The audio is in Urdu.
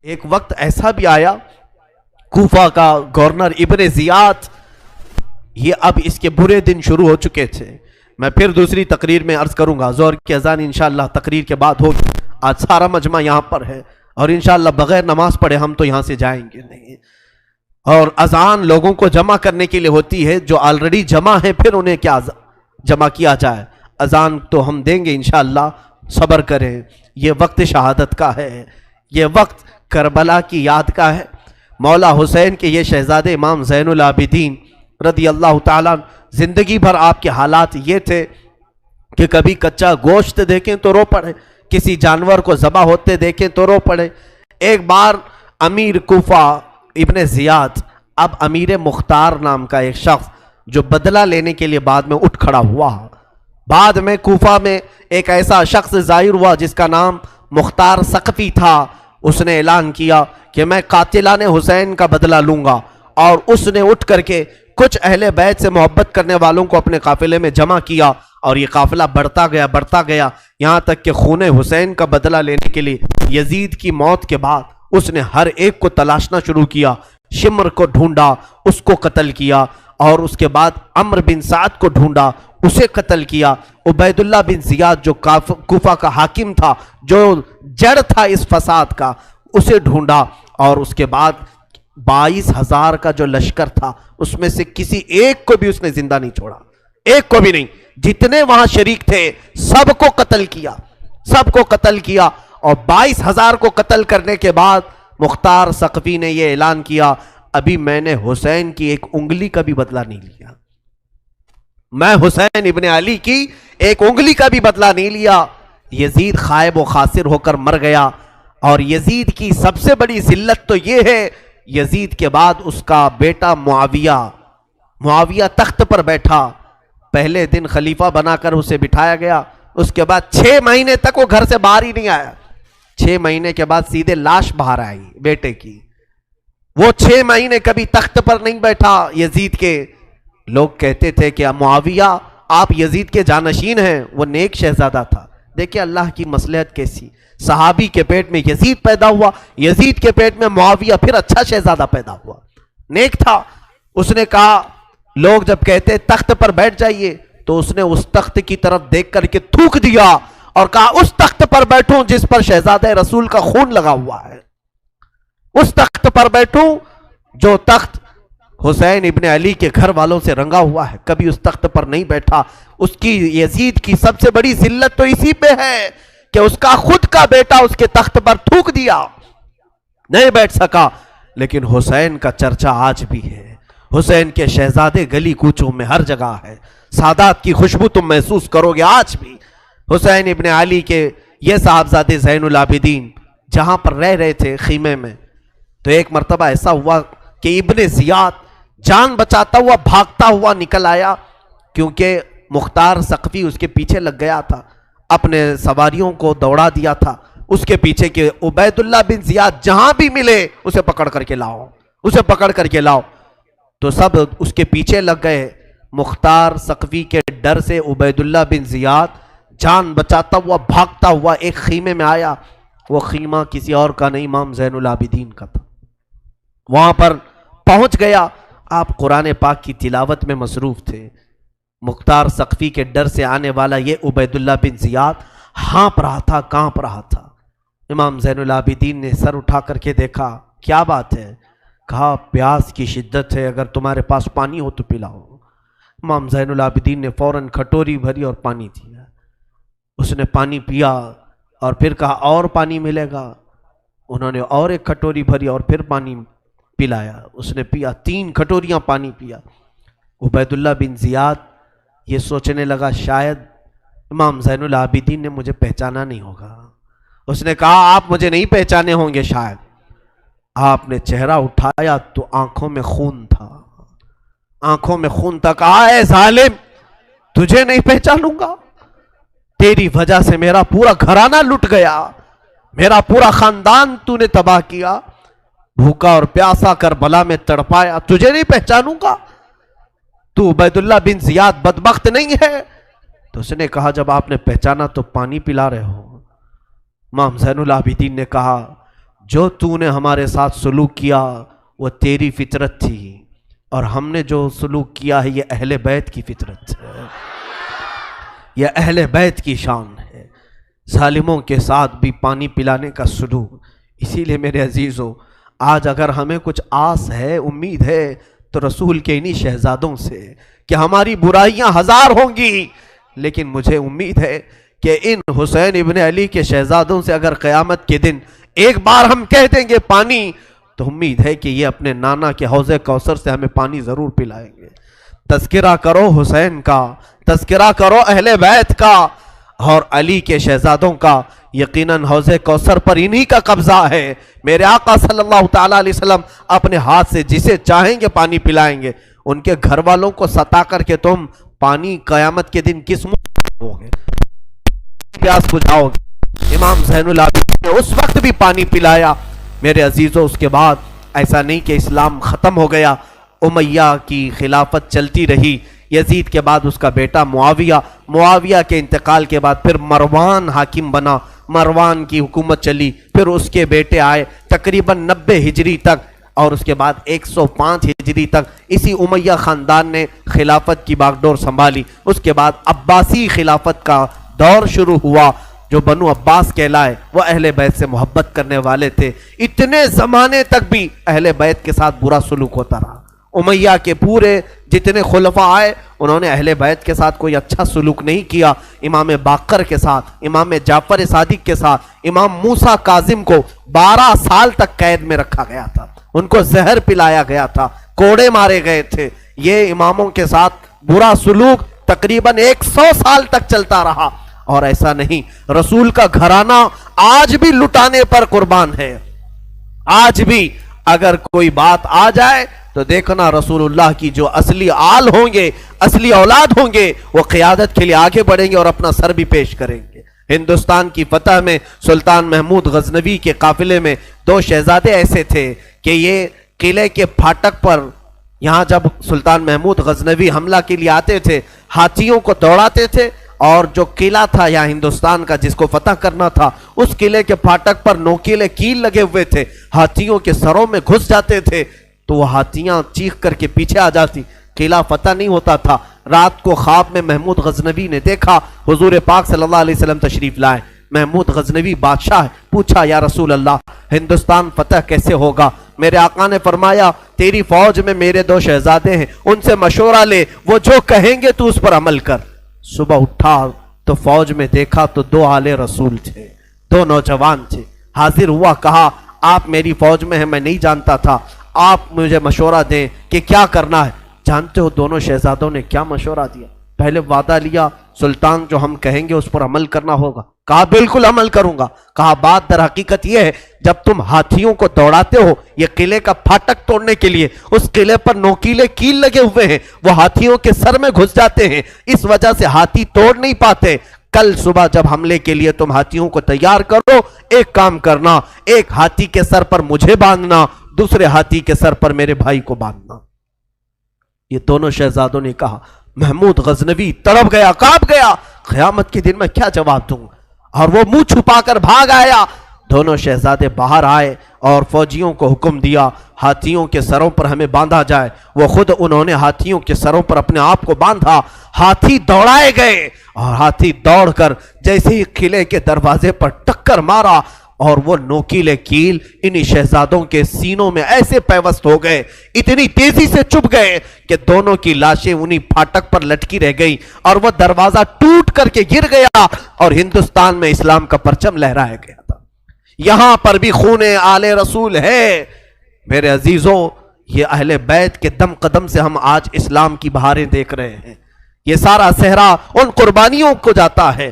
ایک وقت ایسا بھی آیا، کوفہ کا گورنر ابن زیاد، یہ اب اس کے برے دن شروع ہو چکے تھے۔ میں پھر دوسری تقریر میں عرض کروں گا، زہر کی اذان انشاءاللہ تقریر کے بعد ہوگی۔ آج سارا مجمع یہاں پر ہے اور انشاءاللہ بغیر نماز پڑھے ہم تو یہاں سے جائیں گے نہیں، اور اذان لوگوں کو جمع کرنے کے لیے ہوتی ہے، جو آلریڈی جمع ہیں پھر انہیں کیا جمع کیا جائے۔ اذان تو ہم دیں گے انشاءاللہ، صبر کریں۔ یہ وقت شہادت کا ہے، یہ وقت کربلا کی یاد کا ہے۔ مولا حسین کے یہ شہزادے امام زین العابدین رضی اللہ تعالیٰ، زندگی بھر آپ کے حالات یہ تھے کہ کبھی کچا گوشت دیکھیں تو رو پڑے، کسی جانور کو ذبح ہوتے دیکھیں تو رو پڑے۔ ایک بار امیر کوفہ ابن زیاد، اب امیر مختار نام کا ایک شخص جو بدلہ لینے کے لیے بعد میں اٹھ کھڑا ہوا، بعد میں کوفہ میں ایک ایسا شخص ظاہر ہوا جس کا نام مختار ثقفی تھا۔ اس نے اعلان کیا کہ میں قاتلان حسین کا بدلہ لوں گا، اور اس نے اٹھ کر کے کچھ اہل بیت سے محبت کرنے والوں کو اپنے قافلے میں جمع کیا، اور یہ قافلہ بڑھتا گیا یہاں تک کہ خون حسین کا بدلہ لینے کے لیے یزید کی موت کے بعد اس نے ہر ایک کو تلاشنا شروع کیا۔ شمر کو ڈھونڈا، اس کو قتل کیا، اور اس کے بعد عمرو بن سعد کو ڈھونڈا، اسے قتل کیا۔ عبید اللہ بن زیاد جو کوفہ کا حاکم تھا، جو جڑ تھا اس فساد کا، اسے ڈھونڈا، اور اس کے بعد 22,000 کا جو لشکر تھا اس میں سے کسی ایک کو بھی اس نے زندہ نہیں چھوڑا، ایک کو بھی نہیں۔ جتنے وہاں شریک تھے سب کو قتل کیا، سب کو قتل کیا، اور 22,000 کو قتل کرنے کے بعد مختار ثقفی نے یہ اعلان کیا، ابھی میں نے حسین کی ایک انگلی کا بھی بدلہ نہیں لیا، میں حسین ابن علی کی ایک انگلی کا بھی بدلہ نہیں لیا۔ یزید خائب و خاسر ہو کر مر گیا، اور یزید کی سب سے بڑی ذلت تو یہ ہے، یزید کے بعد اس کا بیٹا معاویہ تخت پر بیٹھا، پہلے دن خلیفہ بنا کر اسے بٹھایا گیا، اس کے بعد 6 مہینے تک وہ گھر سے باہر ہی نہیں آیا۔ 6 مہینے کے بعد سیدھے لاش باہر آئی بیٹے کی، وہ 6 مہینے کبھی تخت پر نہیں بیٹھا یزید کے۔ لوگ کہتے تھے کہ معاویہ آپ یزید کے جانشین ہیں، وہ نیک شہزادہ تھا۔ دیکھیں اللہ کی مصلحت کیسی، صحابی کے پیٹ میں یزید پیدا ہوا، یزید کے پیٹ میں معاویہ، پھر اچھا شہزادہ پیدا ہوا، نیک تھا۔ اس نے کہا، لوگ جب کہتے تخت پر بیٹھ جائیے تو اس نے اس تخت کی طرف دیکھ کر کے تھوک دیا اور کہا اس تخت پر بیٹھوں جس پر شہزادہ رسول کا خون لگا ہوا ہے، اس تخت پر بیٹھوں جو تخت حسین ابن علی کے گھر والوں سے رنگا ہوا ہے، کبھی اس تخت پر نہیں بیٹھا۔ اس کی یزید کی سب سے بڑی ذلت تو اسی پہ ہے کہ اس کا خود کا بیٹا اس کے تخت پر تھوک دیا، نہیں بیٹھ سکا۔ لیکن حسین کا چرچا آج بھی ہے، حسین کے شہزادے گلی کوچوں میں ہر جگہ ہے، سادات کی خوشبو تم محسوس کرو گے آج بھی۔ حسین ابن علی کے یہ صاحبزادے زین العابدین جہاں پر رہ رہے تھے خیمے میں، تو ایک مرتبہ ایسا ہوا کہ ابن زیاد جان بچاتا ہوا بھاگتا ہوا نکل آیا، کیونکہ مختار ثقفی اس کے پیچھے لگ گیا تھا، اپنے سواریوں کو دوڑا دیا تھا اس کے پیچھے کہ عبید اللہ بن زیاد جہاں بھی ملے اسے پکڑ کر کے لاؤ، اسے پکڑ کر کے لاؤ۔ تو سب اس کے پیچھے لگ گئے۔ مختار ثقفی کے ڈر سے عبید اللہ بن زیاد جان بچاتا ہوا بھاگتا ہوا ایک خیمے میں آیا، وہ خیمہ کسی اور کا نہیں امام زین العابدین کا تھا۔ وہاں پر پہنچ گیا، آپ قرآن پاک کی تلاوت میں مصروف تھے۔ مختار ثقفی کے ڈر سے آنے والا یہ عبید اللہ بن زیاد ہانپ رہا تھا، کانپ رہا تھا۔ امام زین العابدین نے سر اٹھا کر کے دیکھا، کیا بات ہے؟ کہا پیاس کی شدت ہے، اگر تمہارے پاس پانی ہو تو پلاؤ۔ امام زین العابدین نے فوراً کھٹوری بھری اور پانی دیا، اس نے پانی پیا اور پھر کہا اور پانی ملے گا، انہوں نے اور ایک کھٹوری بھری اور پھر پانی پلایا، اس نے پیا، 3 کھٹوریاں پانی پیا۔ عبید اللہ بن زیاد یہ سوچنے لگا شاید امام زین العابدین نے مجھے پہچانا نہیں ہوگا۔ اس نے کہا آپ مجھے نہیں پہچانے ہوں گے شاید۔ آپ نے چہرہ اٹھایا تو آنکھوں میں خون تھا، آنکھوں میں خون تھا۔ کہا اے ظالم، تجھے نہیں پہچانوں گا؟ تیری وجہ سے میرا پورا گھرانہ لٹ گیا، میرا پورا خاندان تو نے تباہ کیا، بھوکا اور پیاسا کربلا میں تڑپایا، تجھے نہیں پہچانوں گا؟ تو عبید اللہ بن زیاد بدبخت نہیں ہے؟ تو اس نے کہا جب آپ نے پہچانا تو پانی پلا رہے ہو۔ امام زین العابدین نے کہا جو تو نے ہمارے ساتھ سلوک کیا وہ تیری فطرت تھی، اور ہم نے جو سلوک کیا ہے یہ اہل بیت کی فطرت ہے، یہ اہل بیت کی شان ہے، ظالموں کے ساتھ بھی پانی پلانے کا سلوک۔ اسی لیے میرے عزیزو، آج اگر ہمیں کچھ آس ہے، امید ہے، تو رسول کے انہی شہزادوں سے کہ ہماری برائیاں ہزار ہوں گی، لیکن مجھے امید ہے کہ ان حسین ابن علی کے شہزادوں سے اگر قیامت کے دن ایک بار ہم کہہ دیں گے پانی، تو امید ہے کہ یہ اپنے نانا کے حوض کوثر سے ہمیں پانی ضرور پلائیں گے۔ تذکرہ کرو حسین کا، تذکرہ کرو اہل بیت کا اور علی کے شہزادوں کا، یقیناً حوض کوثر پر انہی کا قبضہ ہے۔ میرے آقا صلی اللہ تعالیٰ علیہ وسلم اپنے ہاتھ سے جسے چاہیں گے پانی پلائیں گے۔ ان کے گھر والوں کو ستا کر کے تم پانی قیامت کے دن کس منہ ہو گے، پیاس بجھاؤ گے؟ امام زین العابدین نے اس وقت بھی پانی پلایا۔ میرے عزیزو، اس کے بعد ایسا نہیں کہ اسلام ختم ہو گیا، امیہ کی خلافت چلتی رہی۔ یزید کے بعد اس کا بیٹا معاویہ کے انتقال کے بعد پھر مروان حاکم بنا، مروان کی حکومت چلی، پھر اس کے بیٹے آئے تقریباً 90 ہجری تک، اور اس کے بعد 105 ہجری تک اسی امیہ خاندان نے خلافت کی باغڈور سنبھالی۔ اس کے بعد عباسی خلافت کا دور شروع ہوا۔ جو بنو عباس کہلائے وہ اہل بیت سے محبت کرنے والے تھے، اتنے زمانے تک بھی اہل بیت کے ساتھ برا سلوک ہوتا رہا۔ امیہ کے پورے جتنے خلفاء آئے انہوں نے اہل بیت کے ساتھ کوئی اچھا سلوک نہیں کیا۔ امام باقر کے ساتھ، امام جعفر صادق کے ساتھ، امام موسیٰ کاظم کو 12 سال تک قید میں رکھا گیا تھا، ان کو زہر پلایا گیا تھا، کوڑے مارے گئے تھے۔ یہ اماموں کے ساتھ برا سلوک تقریباً 100 سال تک چلتا رہا۔ اور ایسا نہیں، رسول کا گھرانہ آج بھی لٹانے پر قربان ہے۔ آج بھی اگر کوئی بات آ جائے تو دیکھنا رسول اللہ کی جو اصلی آل ہوں گے، اصلی اولاد ہوں گے، وہ قیادت کے لیے آگے بڑھیں گے اور اپنا سر بھی پیش کریں گے۔ ہندوستان کی فتح میں سلطان محمود غزنوی کے قافلے میں 2 شہزادے ایسے تھے کہ یہ قلعے کے پھاٹک پر، یہاں جب سلطان محمود غزنوی حملہ کے لیے آتے تھے، ہاتھیوں کو دوڑاتے تھے، اور جو قلعہ تھا یہاں ہندوستان کا جس کو فتح کرنا تھا، اس قلعے کے پھاٹک پر نوکیلے کیل لگے ہوئے تھے، ہاتھیوں کے سروں میں گھس جاتے تھے تو وہ ہاتھیاں چیخ کر کے پیچھے آ جاتی، قلعہ فتح نہیں ہوتا تھا۔ رات کو خواب میں محمود غزنوی نے دیکھا حضور پاک صلی اللہ علیہ وسلم تشریف لائے۔ محمود غزنوی بادشاہ پوچھا، یا رسول اللہ ہندوستان فتح کیسے ہوگا؟ میرے آقا نے فرمایا، تیری فوج میں میرے 2 شہزادے ہیں، ان سے مشورہ لے، وہ جو کہیں گے تو اس پر عمل کر۔ صبح اٹھا تو فوج میں دیکھا تو 2 آل رسول تھے، 2 نوجوان تھے۔ حاضر ہوا، کہا آپ میری فوج میں ہیں، میں نہیں جانتا تھا، آپ مجھے مشورہ دیں کہ کیا کرنا ہے۔ جانتے ہو دونوں شہزادوں نے کیا مشورہ دیا؟ پہلے وعدہ لیا، سلطان جو ہم کہیں گے اس پر عمل کرنا ہوگا۔ کہا بالکل عمل کروں گا۔ کہا بات در حقیقت یہ ہے، جب تم ہاتھیوں کو دوڑاتے ہو یہ قلعے کا پھاٹک توڑنے کے لیے، اس قلعے پر نوکیلے کیل لگے ہوئے ہیں، وہ ہاتھیوں کے سر میں گھس جاتے ہیں، اس وجہ سے ہاتھی توڑ نہیں پاتے۔ کل صبح جب حملے کے لیے تم ہاتھیوں کو تیار کرو، ایک کام کرنا، ایک ہاتھی کے سر پر مجھے باندھنا، دوسرے ہاتھی کے سر پر میرے بھائی کو باندھنا۔ یہ دونوں شہزادوں نے کہا۔ محمود غزنوی تڑپ گیا، کانپ گیا، قیامت کے دن میں کیا جواب دوں، اور وہ منہ چھپا کر بھاگ آیا۔ دونوں شہزادے باہر آئے اور فوجیوں کو حکم دیا ہاتھیوں کے سروں پر ہمیں باندھا جائے۔ وہ خود انہوں نے ہاتھیوں کے سروں پر اپنے آپ کو باندھا، ہاتھی دوڑائے گئے، اور ہاتھی دوڑ کر جیسے ہی قلعے کے دروازے پر ٹکر مارا، اور وہ نوکیلے کیل انہی شہزادوں کے سینوں میں ایسے پیوست ہو گئے، اتنی تیزی سے چپ گئے کہ دونوں کی لاشیں انہی پھاٹک پر لٹکی رہ گئی، اور وہ دروازہ ٹوٹ کر کے گر گیا، اور ہندوستان میں اسلام کا پرچم لہرایا گیا تھا۔ یہاں پر بھی خون آل رسول ہے۔ میرے عزیزو، یہ اہل بیت کے دم قدم سے ہم آج اسلام کی بہاریں دیکھ رہے ہیں۔ یہ سارا صحرا ان قربانیوں کو جاتا ہے۔